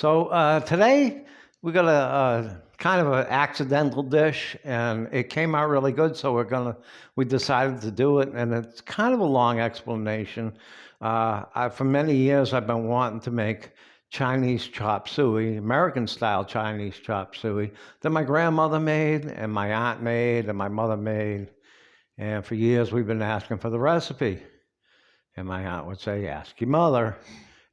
Today we got a kind of an accidental dish, and it came out really good. We decided to do it, and it's kind of a long explanation. For many years, I've been wanting to make Chinese chop suey, American style Chinese chop suey that my grandmother made, and my aunt made, and my mother made. And for years, we've been asking for the recipe. And my aunt would say, "Ask your mother."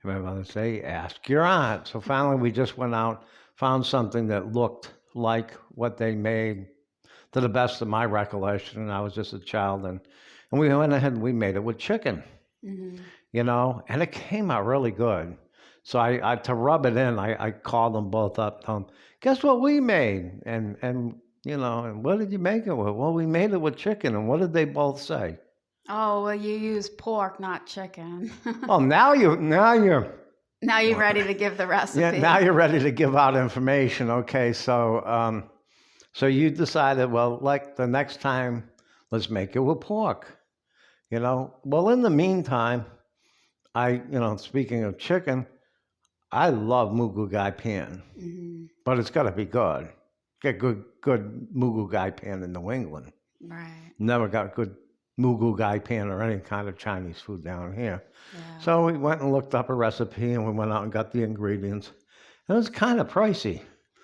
And my mother would say, "Ask your aunt." So finally, we just went out, found something that looked like what they made to the best of my recollection. And I was just a child. And we went ahead and we made it with chicken, Hmm. and it came out really good. So to rub it in, I called them both up, told them, "Guess what we made?" And what did you make it with? Well, we made it with chicken. And what did they both say? Oh, well, you use pork, not chicken. Oh, now you're Now you're ready to give the yeah, recipe. now you're ready to give out information. Okay, so you decided, well, like the next time, let's make it with pork. Well, in the meantime, speaking of chicken, I love mugu gai pan, Hmm. but it's got to be good. Get good mugu gai pan in New England. Right. Never got good mugu gai pan or any kind of Chinese food down here. Yeah. So we went and looked up a recipe, and we went out and got the ingredients. It was kind of pricey.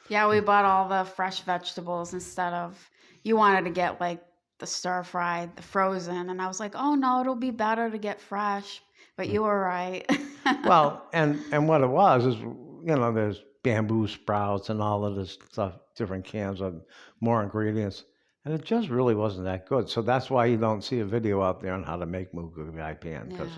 Yeah, we bought all the fresh vegetables instead of, you wanted to get like the stir fried, the frozen. And I was like, oh no, it'll be better to get fresh. But you were right. Well, and what it was is, there's bamboo sprouts and all of this stuff, different cans of more ingredients, and it just really wasn't that good. So that's why you don't see a video out there on how to make mugu gai pan, Yeah. because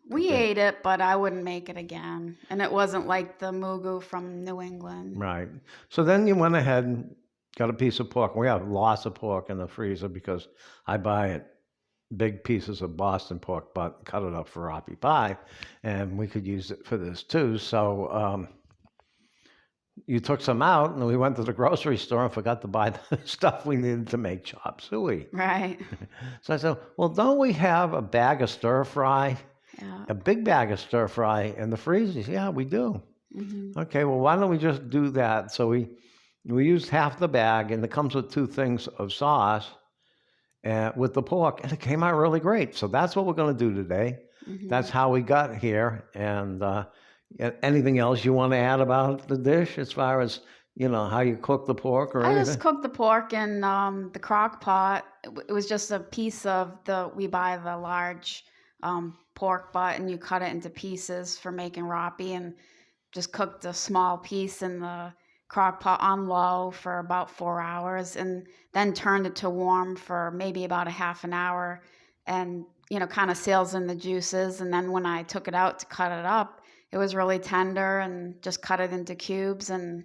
We ate it, but I wouldn't make it again. And it wasn't like the mugu from New England. right. So then you went ahead and got a piece of pork. We have lots of pork in the freezer because I buy it big pieces of Boston pork butt, cut it up for apple pie, and we could use it for this too. So you took some out, and we went to the grocery store and forgot to buy the stuff we needed to make chop suey. Right. So I said, well, don't we have a bag of stir fry, Yeah. a big bag of stir fry in the freezer? He said, yeah, we do. Hmm. Okay, well, why don't we just do that? So we used half the bag, and it comes with 2 things of sauce with the pork, and it came out really great. So that's what we're going to do today. Hmm. That's how we got here. And anything else you want to add about the dish as far as how you cook the pork or I anything? just cooked the pork in the crock pot. It was just a piece of we buy the large pork butt and you cut it into pieces for making rapi, and just cooked a small piece in the crock pot on low for about 4 hours, and then turned it to warm for maybe about a half an hour, and kind of seals in the juices. And then when I took it out to cut it up, it was really tender, and just cut it into cubes. And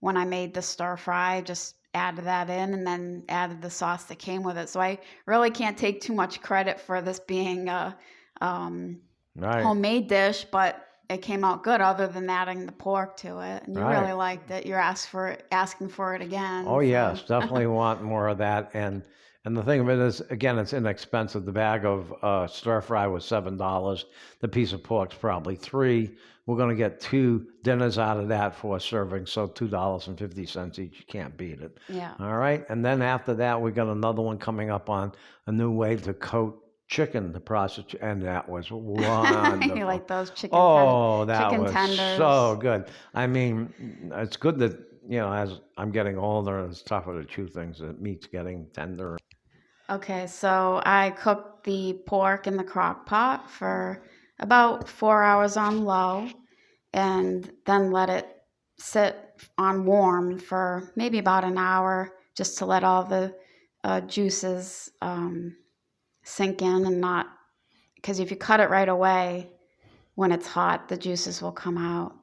when I made the stir fry, just added that in, and then added the sauce that came with it. So I really can't take too much credit for this being a Right. homemade dish, but it came out good other than adding the pork to it. And you Right. really liked it. You're asking for it again. Oh So yes, definitely want more of that. And the thing of it is, again, it's inexpensive. The bag of stir fry was $7. The piece of pork's probably 3. We're going to get 2 dinners out of that for a serving, so $2.50 each. You can't beat it. yeah. All right, and then after that, we got another one coming up on a new way to coat chicken, the process, and that was wonderful. You like those Oh, that chicken was tenders. so good. I mean, it's good that, as I'm getting older, it's tougher to chew things. The meat's getting tender. Okay, so I cooked the pork in the crock pot for about 4 hours on low, and then let it sit on warm for maybe about an hour, just to let all the juices sink in, and not, because if you cut it right away when it's hot, the juices will come out.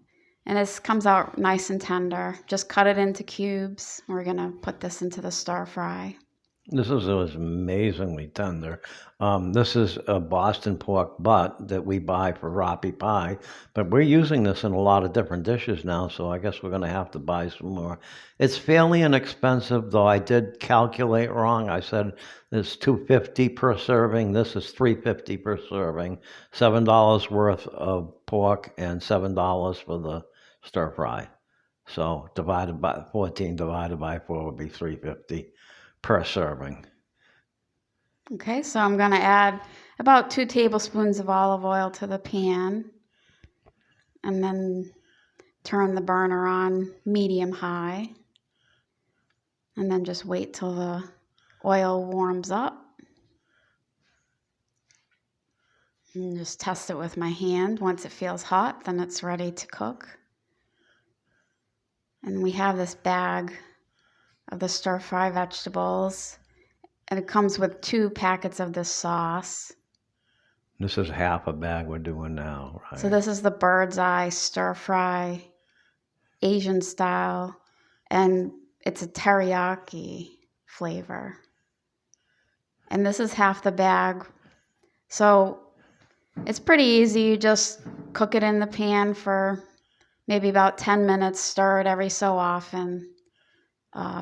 And this comes out nice and tender. Just cut it into cubes. We're going to put this into the stir fry. This was amazingly tender. This is a Boston pork butt that we buy for rapi pie, but we're using this in a lot of different dishes now, so I guess we're going to have to buy some more. It's fairly inexpensive, though I did calculate wrong. I said it's $2.50 per serving. This is $3.50 per serving. $7 worth of pork and $7 for the stir fry. So 14 divided by 4 would be 350 per serving. Okay, so I'm going to add about 2 tablespoons of olive oil to the pan, and then turn the burner on medium high, and then just wait till the oil warms up. And just test it with my hand. Once it feels hot, then it's ready to cook. And we have this bag of the stir-fry vegetables, and it comes with 2 packets of this sauce. This is half a bag we're doing now, right? So this is the bird's eye stir-fry, Asian style, and it's a teriyaki flavor. And this is half the bag. So it's pretty easy. You just cook it in the pan for maybe about 10 minutes, stir it every so often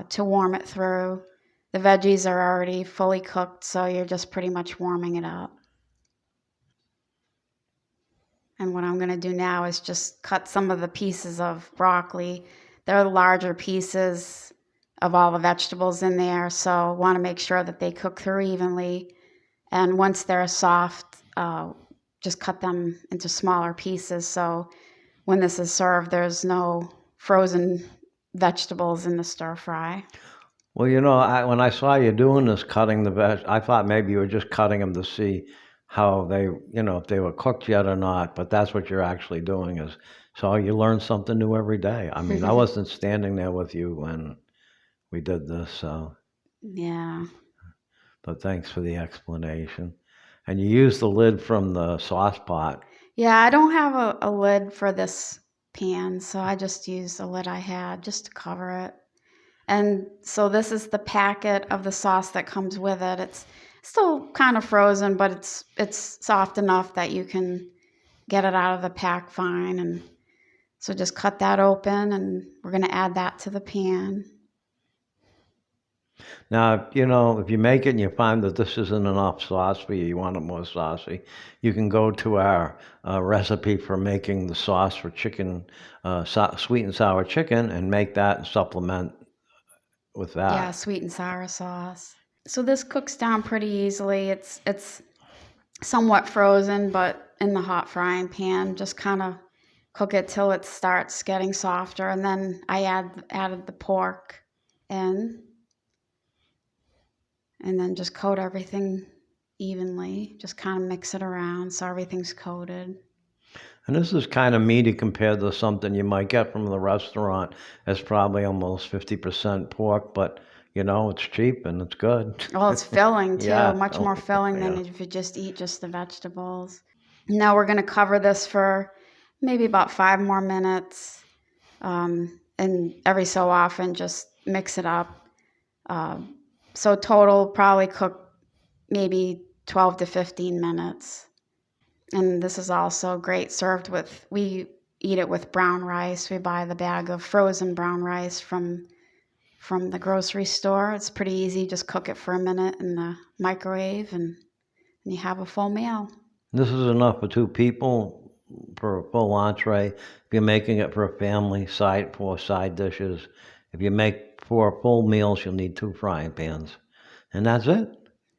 to warm it through. The veggies are already fully cooked, so you're just pretty much warming it up. And what I'm going to do now is just cut some of the pieces of broccoli. They're the larger pieces of all the vegetables in there, so I want to make sure that they cook through evenly. And once they're soft, just cut them into smaller pieces, so when this is served, there's no frozen vegetables in the stir fry. Well, when I saw you doing this, cutting the veg, I thought maybe you were just cutting them to see how they, if they were cooked yet or not, but that's what you're actually doing is, so you learn something new every day. I mean, I wasn't standing there with you when we did this, so. Yeah. But thanks for the explanation. And you used the lid from the sauce pot. Yeah, I don't have a lid for this pan, so I just used the lid I had just to cover it. And so this is the packet of the sauce that comes with it. It's still kind of frozen, but it's soft enough that you can get it out of the pack fine. And so just cut that open, and we're going to add that to the pan. Now, if you make it and you find that this isn't enough sauce for you, you want it more saucy, you can go to our recipe for making the sauce for chicken, sweet and sour chicken, and make that and supplement with that. Yeah, sweet and sour sauce. So this cooks down pretty easily. It's somewhat frozen, but in the hot frying pan, just kind of cook it till it starts getting softer, and then I added the pork in, and then just coat everything evenly. Just kind of mix it around so everything's coated. And this is kind of meaty compared to something you might get from the restaurant. It's probably almost 50% pork, but it's cheap and it's good. Well, it's filling too, Yeah. much more filling than Yeah. if you just eat just the vegetables. Now we're going to cover this for maybe about 5 more minutes, and every so often just mix it up. So total probably cook maybe 12 to 15 minutes. And this is also great served with, we eat it with brown rice. We buy the bag of frozen brown rice from the grocery store. It's pretty easy. Just cook it for a minute in the microwave, and you have a full meal. This is enough for 2 people for a full entree. If you're making it for a family, 4 side dishes. If you make 4 full meals, you'll need 2 frying pans. And that's it.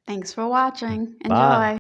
Thanks for watching. Enjoy. Bye.